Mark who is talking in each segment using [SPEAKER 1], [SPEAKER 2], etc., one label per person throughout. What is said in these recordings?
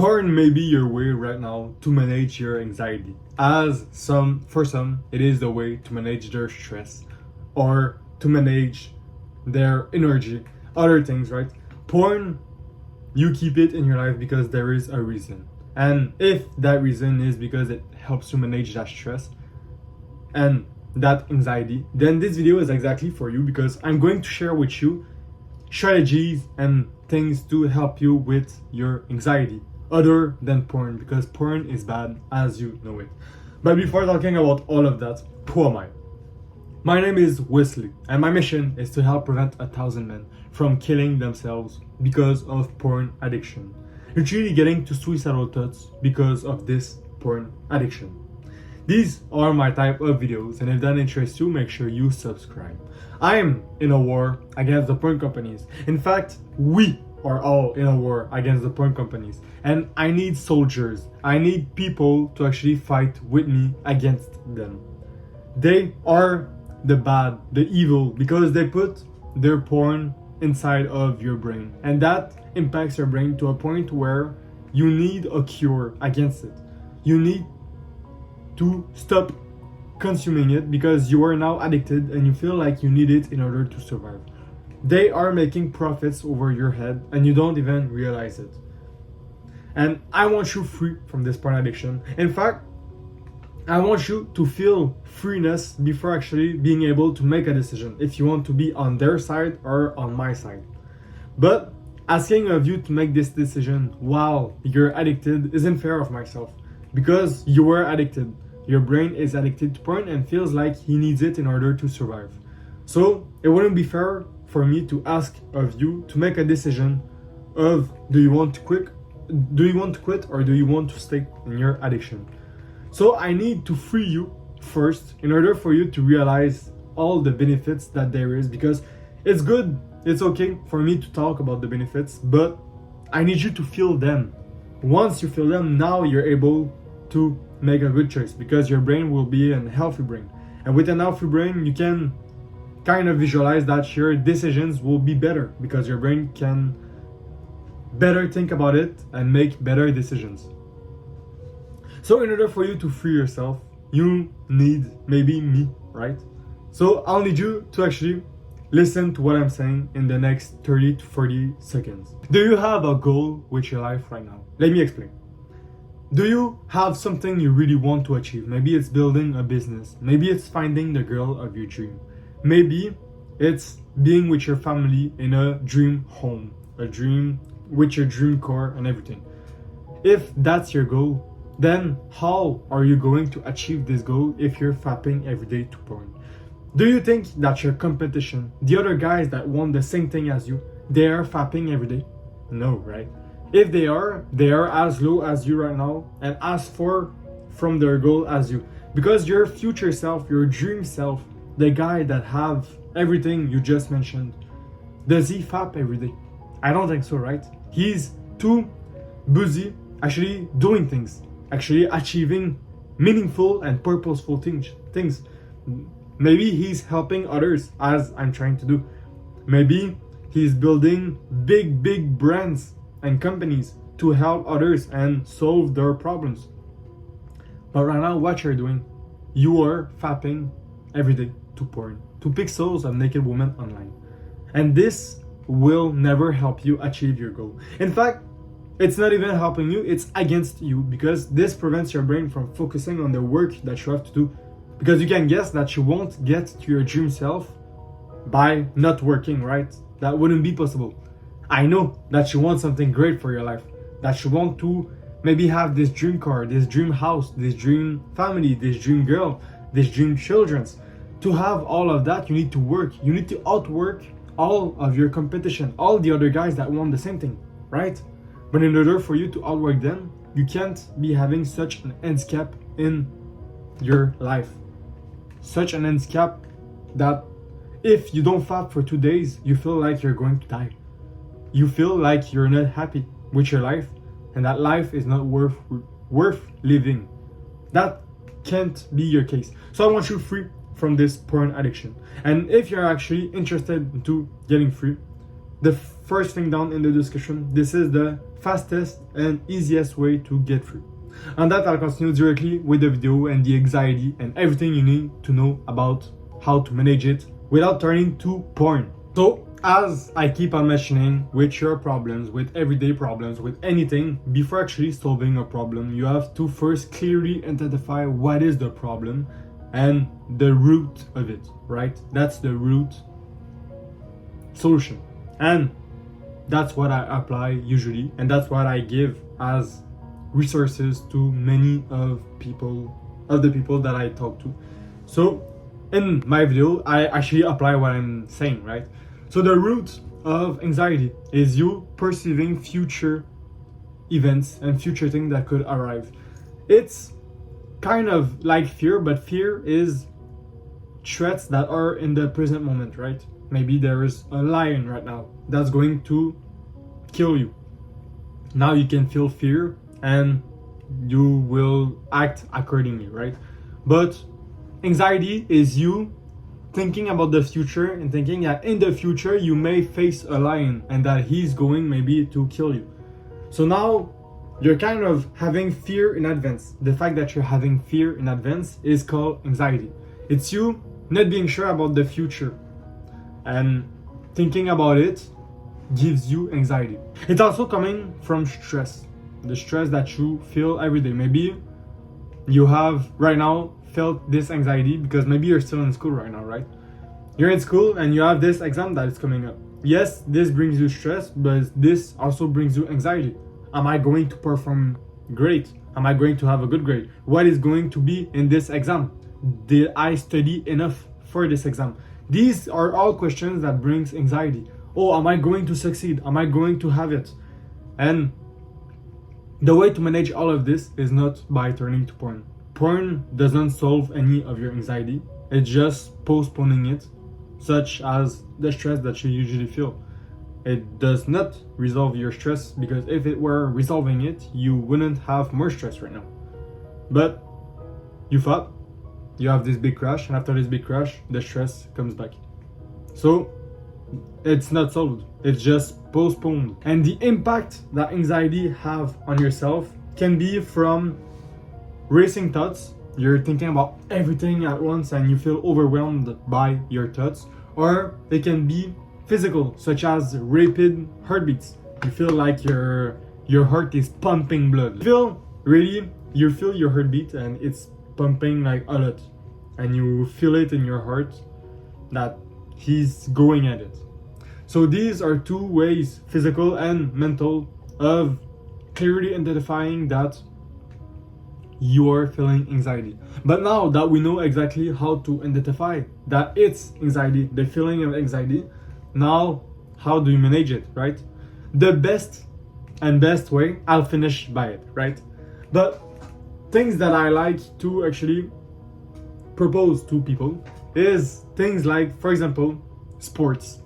[SPEAKER 1] Porn may be your way right now to manage your anxiety. For some, it is the way to manage their stress or to manage their energy, other things, right? Porn, you keep it in your life because there is a reason. And if that reason is because it helps you manage that stress and that anxiety, then this video is exactly for you because I'm going to share with you strategies and things to help you with your anxiety other than porn, because porn is bad as you know it. But before talking about all of that, who am I? My name is Wesley, and my mission is to help prevent 1,000 men from killing themselves because of porn addiction. Literally getting to suicidal thoughts because of this porn addiction. These are my type of videos, and if that interests you, make sure you subscribe. I am in a war against the porn companies. In fact, we are all in a war against the porn companies. And I need soldiers. I need people to actually fight with me against them. They are the bad, the evil, because they put their porn inside of your brain. And that impacts your brain to a point where you need a cure against it. You need to stop consuming it because you are now addicted and you feel like you need it in order to survive. They are making profits over your head and you don't even realize it. And I want you free from this porn addiction. In fact, I want you to feel freeness before actually being able to make a decision if you want to be on their side or on my side. But asking of you to make this decision while you're addicted isn't fair of myself, because you were addicted. Your brain is addicted to porn and feels like he needs it in order to survive. So it wouldn't be fair for me to ask of you to make a decision of do you want to quit or do you want to stay in your addiction. So I need to free you first in order for you to realize all the benefits that there is, because it's good, it's okay for me to talk about the benefits, but I need you to feel them. Once you feel them, now you're able to make a good choice because your brain will be a healthy brain. And with a healthy brain, you can kind of visualize that your decisions will be better because your brain can better think about it and make better decisions. So in order for you to free yourself, you need maybe me, right? So I'll need you to actually listen to what I'm saying in the next 30 to 40 seconds. Do you have a goal with your life right now? Let me explain. Do you have something you really want to achieve? Maybe it's building a business. Maybe it's finding the girl of your dream. Maybe it's being with your family in a dream home, a dream with your dream car and everything. If that's your goal, then how are you going to achieve this goal if you're fapping every day to porn? Do you think that your competition, the other guys that want the same thing as you, they are fapping every day? No, right? If they are as low as you right now and as far from their goal as you. Because your future self, your dream self, the guy that have everything you just mentioned, does he fap every day? I don't think so, right? He's too busy actually doing things, actually achieving meaningful and purposeful things. Maybe he's helping others as I'm trying to do. Maybe he's building big brands and companies to help others and solve their problems. But right now, what you're doing, you are fapping every day to porn, to pixels of naked women online. And this will never help you achieve your goal. In fact, it's not even helping you, it's against you, because this prevents your brain from focusing on the work that you have to do. Because you can guess that you won't get to your dream self by not working, right? That wouldn't be possible. I know that you want something great for your life, that you want to maybe have this dream car, this dream house, this dream family, this dream girl, this dream children. To have all of that, you need to work. You need to outwork all of your competition, all the other guys that want the same thing, right? But in order for you to outwork them, you can't be having such an handicap in your life. Such an handicap that if you don't fap for 2 days, you feel like you're going to die. You feel like you're not happy with your life and that life is not worth living. That can't be your case. So I want you free from this porn addiction. And if you're actually interested into getting free, the first thing down in the description. This is the fastest and easiest way to get through. On that, I'll continue directly with the video and the anxiety and everything you need to know about how to manage it without turning to porn. So, as I keep on mentioning, with your problems, with everyday problems, with anything, before actually solving a problem, you have to first clearly identify what is the problem and the root of it, right? That's the root solution. And that's what I apply usually, and that's what I give as resources to many of the people that I talk to. So in my video, I actually apply what I'm saying, right? So the root of anxiety is you perceiving future events and future things that could arrive. It's kind of like fear, but fear is threats that are in the present moment, right? Maybe there is a lion right now that's going to kill you. Now you can feel fear and you will act accordingly, right? But anxiety is you thinking about the future and thinking that in the future you may face a lion and that he's going maybe to kill you. So now you're kind of having fear in advance. The fact that you're having fear in advance is called anxiety. It's you not being sure about the future, and thinking about it gives you anxiety. It's also coming from stress, the stress that you feel every day. Maybe you have right now felt this anxiety because maybe you're still in school right now, right? You're in school and you have this exam that is coming up. Yes, this brings you stress, but this also brings you anxiety. Am I going to perform great? Am I going to have a good grade? What is going to be in this exam? Did I study enough for this exam? These are all questions that brings anxiety. Oh, am I going to succeed? Am I going to have it? And the way to manage all of this is not by turning to porn. Porn doesn't solve any of your anxiety. It's just postponing it, such as the stress that you usually feel. It does not resolve your stress, because if it were resolving it, you wouldn't have more stress right now. But you thought you have this big crash, and after this big crash, the stress comes back. So it's not solved. It's just postponed. And the impact that anxiety have on yourself can be from racing thoughts. You're thinking about everything at once and you feel overwhelmed by your thoughts. Or it can be physical, such as rapid heartbeats. You feel like your heart is pumping blood. You feel your heartbeat and it's pumping like a lot. And you feel it in your heart that he's going at it. So these are two ways, physical and mental, of clearly identifying that you are feeling anxiety. But now that we know exactly how to identify that it's anxiety, the feeling of anxiety, now how do you manage it, right? The best way, I'll finish by it, right? But things that I like to actually propose to people is things like, for example, sports,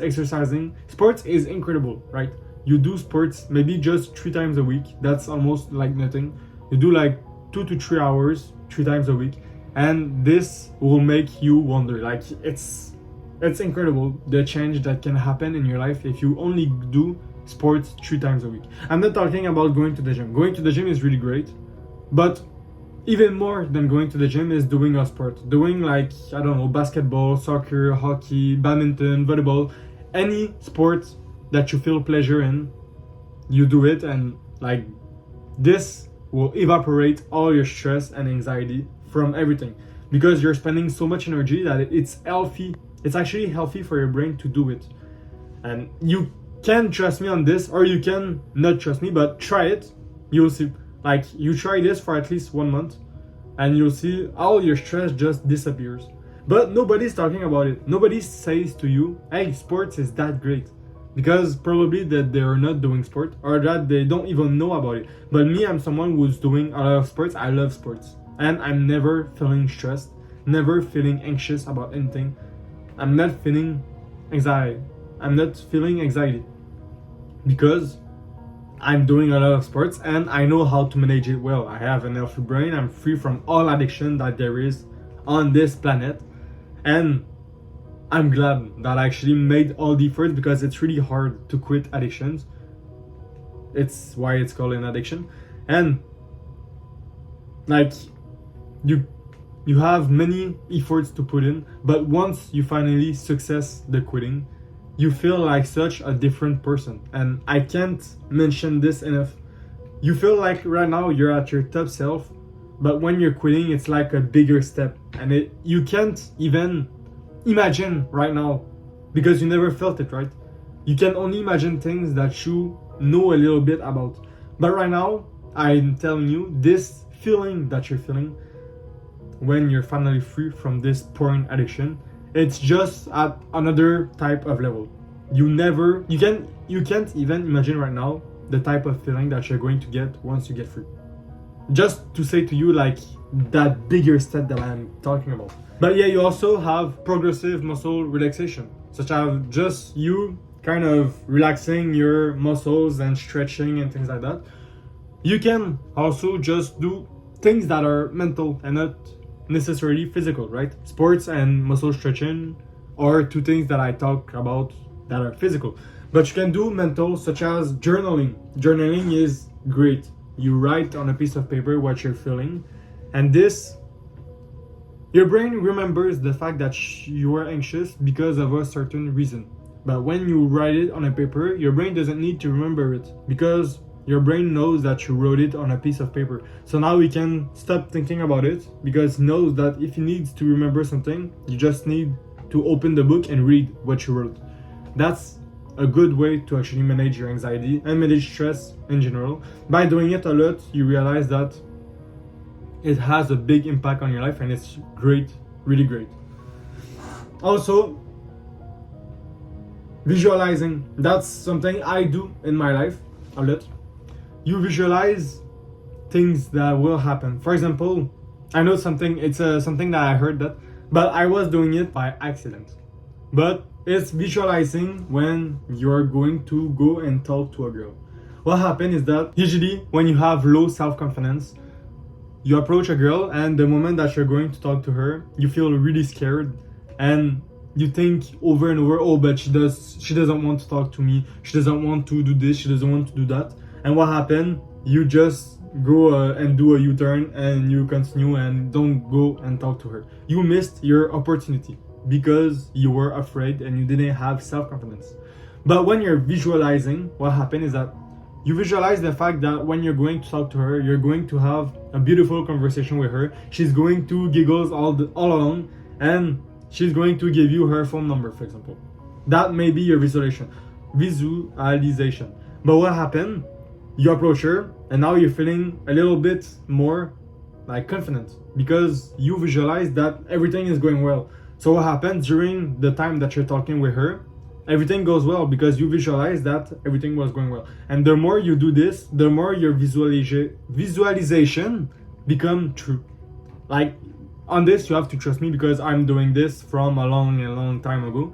[SPEAKER 1] exercising. Sports is incredible, right? You do sports maybe just 3 times a week. That's almost like nothing. You do like 2 to 3 hours 3 times a week, and this will make you wonder, like, it's incredible the change that can happen in your life if you only do sports 3 times a week. I'm not talking about going to the gym. Going to the gym is really great, but even more than going to the gym is doing a sport. Doing, like, I don't know, basketball, soccer, hockey, badminton, volleyball, any sport that you feel pleasure in, you do it, and like this will evaporate all your stress and anxiety from everything, because you're spending so much energy that it's healthy. It's actually healthy for your brain to do it. And you can trust me on this, or you can not trust me, but try it. You'll see. Like, you try this for at least 1 month and you'll see all your stress just disappears. But nobody's talking about it. Nobody says to you, hey, sports is that great. Because probably that they're not doing sport, or that they don't even know about it. But me, I'm someone who's doing a lot of sports. I love sports. And I'm never feeling stressed, never feeling anxious about anything. I'm not feeling anxiety. Because I'm doing a lot of sports and I know how to manage it well. I have an healthy brain. I'm free from all addiction that there is on this planet. And I'm glad that I actually made all the effort, because it's really hard to quit addictions. It's why it's called an addiction. And like you have many efforts to put in, but once you finally success the quitting, you feel like such a different person. And I can't mention this enough. You feel like right now you're at your top self, but when you're quitting, it's like a bigger step, and you can't even imagine right now, because you never felt it, right? You can only imagine things that you know a little bit about. But right now, I'm telling you, this feeling that you're feeling when you're finally free from this porn addiction, it's just at another type of level. You can't even imagine right now the type of feeling that you're going to get once you get free. Just to say to you, like, that bigger step that I'm talking about. But yeah, you also have progressive muscle relaxation, such as just you kind of relaxing your muscles and stretching and things like that. You can also just do things that are mental and not necessarily physical, right? Sports and muscle stretching are two things that I talk about that are physical. But you can do mental, such as journaling. Journaling is great. You write on a piece of paper what you're feeling, and this, your brain remembers the fact that you are anxious because of a certain reason. But when you write it on a paper, your brain doesn't need to remember it, because your brain knows that you wrote it on a piece of paper. So now we can stop thinking about it, because it knows that if it needs to remember something, you just need to open the book and read what you wrote. That's a good way to actually manage your anxiety and manage stress in general. By doing it a lot, you realize that it has a big impact on your life, and it's great, really great. Also, visualizing. That's something I do in my life a lot. You visualize things that will happen. For example, I know something, it's something that I heard that, but I was doing it by accident. But it's visualizing when you're going to go and talk to a girl. What happens is that usually when you have low self-confidence, you approach a girl, and the moment that you're going to talk to her, you feel really scared, and you think over and over, oh, but she doesn't want to talk to me, she doesn't want to do this, she doesn't want to do that. And what happened? You just go and do a U-turn, and you continue and don't go and talk to her. You missed your opportunity because you were afraid and you didn't have self-confidence. But when you're visualizing, what happened is that you visualize the fact that when you're going to talk to her, you're going to have a beautiful conversation with her. She's going to giggle all along, and she's going to give you her phone number, for example. That may be your visualization. But what happened? You approach her, and now you're feeling a little bit more like confident, because you visualize that everything is going well. So what happens during the time that you're talking with her? Everything goes well because you visualize that everything was going well. And the more you do this, the more your visualization become true. Like, on this, you have to trust me, because I'm doing this from a long time ago.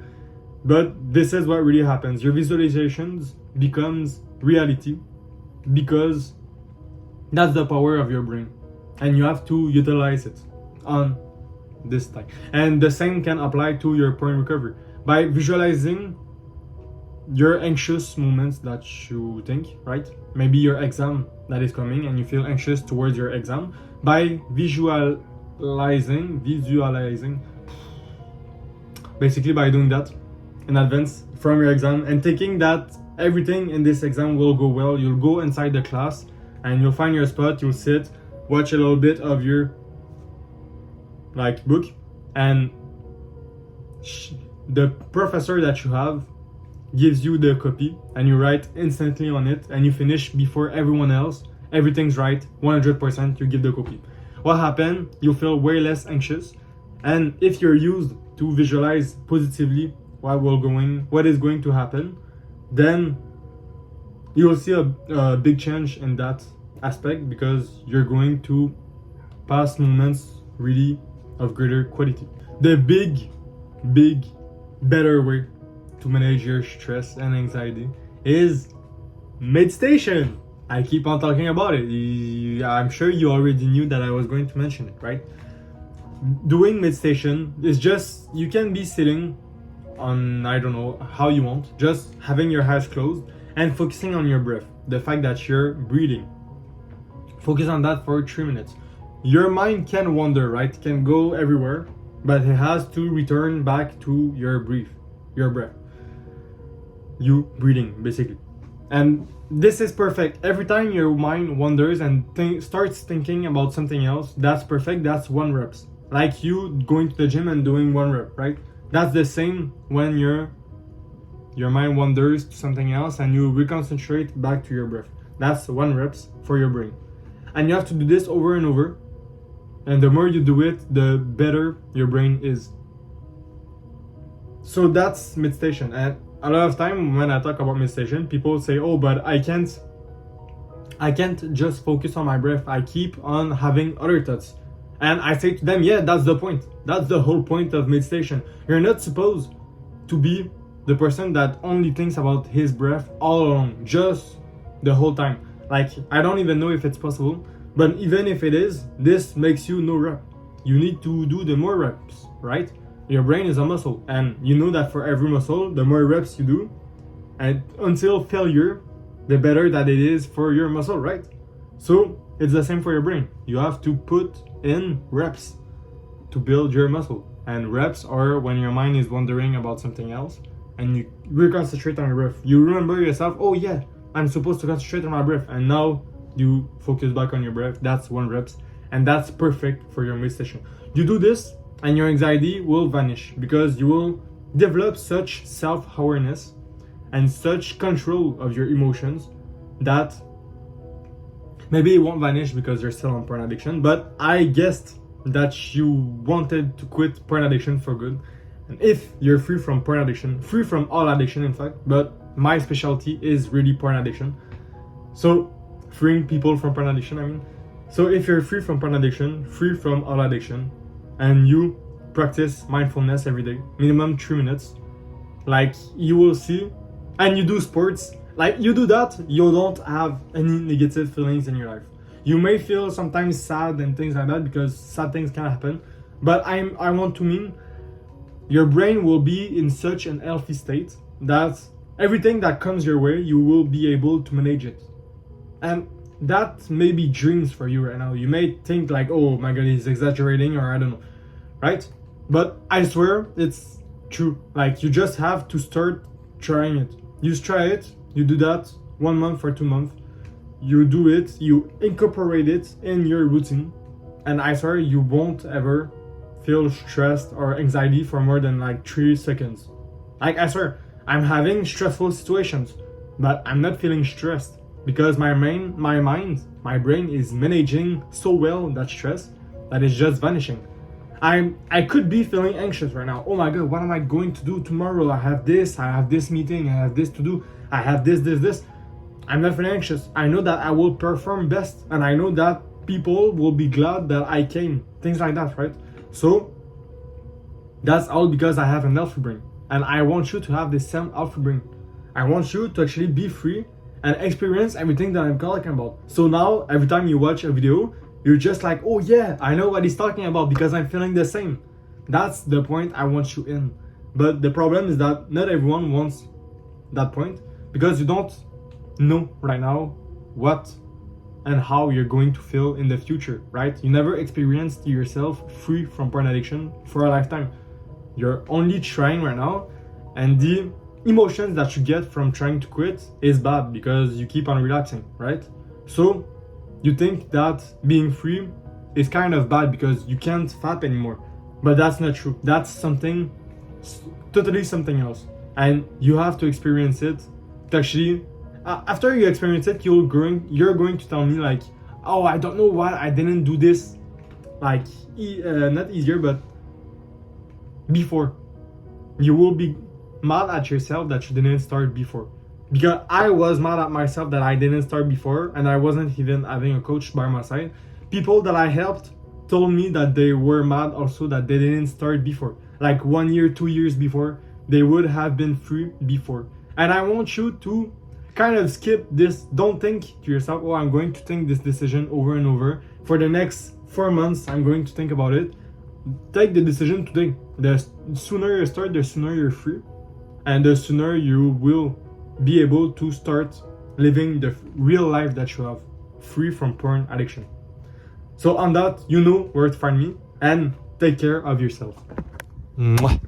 [SPEAKER 1] But this is what really happens. Your visualizations becomes reality, because that's the power of your brain, and you have to utilize it on this time. And the same can apply to your porn recovery. By visualizing your anxious moments that you think, right? Maybe your exam that is coming and you feel anxious towards your exam. By visualizing, basically by doing that in advance from your exam and thinking that everything in this exam will go well. You'll go inside the class and you'll find your spot, you'll sit, watch a little bit of your book, and the professor that you have gives you the copy, and you write instantly on it, and you finish before everyone else. Everything's right, 100%, you give the copy. What happened? You feel way less anxious, and if you're used to visualize positively what is going to happen, then you'll see a big change in that aspect, because you're going to pass moments really of greater quality. The big, better way to manage your stress and anxiety is meditation. I keep on talking about it. I'm sure you already knew that I was going to mention it, right? Doing meditation is just, you can be sitting on, I don't know, how you want, just having your eyes closed and focusing on your breath, the fact that you're breathing. Focus on that for 3 minutes. Your mind can wander, right? It can go everywhere, but it has to return back to your breath. You breathing, basically. And this is perfect. Every time your mind wanders and starts thinking about something else, that's perfect. That's 1 reps. Like you going to the gym and doing 1 rep, right? That's the same when your mind wanders to something else and you reconcentrate back to your breath. That's 1 reps for your brain. And you have to do this over and over. And the more you do it, the better your brain is. So that's meditation. And a lot of time when I talk about meditation, people say, oh, but I can't just focus on my breath. I keep on having other thoughts. And I say to them, yeah, that's the point. That's the whole point of meditation. You're not supposed to be the person that only thinks about his breath all along, just the whole time. Like, I don't even know if it's possible, but even if it is, this makes you no rep. You need to do the more reps, right? Your brain is a muscle, and you know that for every muscle, the more reps you do, and until failure, the better that it is for your muscle, right? So it's the same for your brain. You have to put in reps to build your muscle. And reps are when your mind is wondering about something else and you reconcentrate on your breath. You remember yourself, oh yeah, I'm supposed to concentrate on my breath, and now you focus back on your breath. That's 1 reps, and that's perfect for your meditation. You do this and your anxiety will vanish because you will develop such self-awareness and such control of your emotions that maybe it won't vanish because you're still on porn addiction, but I guessed that you wanted to quit porn addiction for good. And if you're free from porn addiction, free from all addiction in fact, but my specialty is really porn addiction. So freeing people from porn addiction, I mean. So if you're free from porn addiction, free from all addiction, and you practice mindfulness every day, minimum 3 minutes, like you will see, and you do sports, like you do that, you don't have any negative feelings in your life. You may feel sometimes sad and things like that because sad things can happen, but I want to mean your brain will be in such an healthy state that everything that comes your way, you will be able to manage it. And that may be dreams for you right now. You may think like, oh my god, he's exaggerating, or I don't know, right? But I swear it's true. Like you just have to start trying it. You try it, you do that 1 month or 2 months, you do it, you incorporate it in your routine, and I swear you won't ever feel stressed or anxiety for more than like 3 seconds. Like I swear, I'm having stressful situations, but I'm not feeling stressed because my brain is managing so well that stress that it's just vanishing. I could be feeling anxious right now. Oh my god, what am I going to do tomorrow? I have this meeting, I have this to do, I have this. I'm not feeling anxious. I know that I will perform best, and I know that people will be glad that I came. Things like that, right? So that's all because I have an healthy brain. And I want you to have the same healthy brain. I want you to actually be free and experience everything that I'm talking about. So now, every time you watch a video, you're just like, oh yeah, I know what he's talking about because I'm feeling the same. That's the point I want you in. But the problem is that not everyone wants that point because you don't know right now what and how you're going to feel in the future, right? You never experienced yourself free from porn addiction for a lifetime. You're only trying right now, and the emotions that you get from trying to quit is bad because you keep on relapsing, right? So you think that being free is kind of bad because you can't fap anymore, but that's not true. That's something totally something else, and you have to experience it to actually after you experience it, you're going to tell me like, oh, I don't know why I didn't do this, like not easier, but before. You will be mad at yourself that you didn't start before, because I was mad at myself that I didn't start before, and I wasn't even having a coach by my side. People that I helped told me that they were mad also that they didn't start before, like 1 year, 2 years before. They would have been free before. And I want you to kind of skip this. Don't think to yourself, oh, I'm going to think this decision over and over for the next 4 months. I'm going to think about it. Take the decision today. the sooner you start, the sooner you're free, and the sooner you will be able to start living the real life that you have, free from porn addiction. So on that, you know where to find me, and take care of yourself.
[SPEAKER 2] Mwah.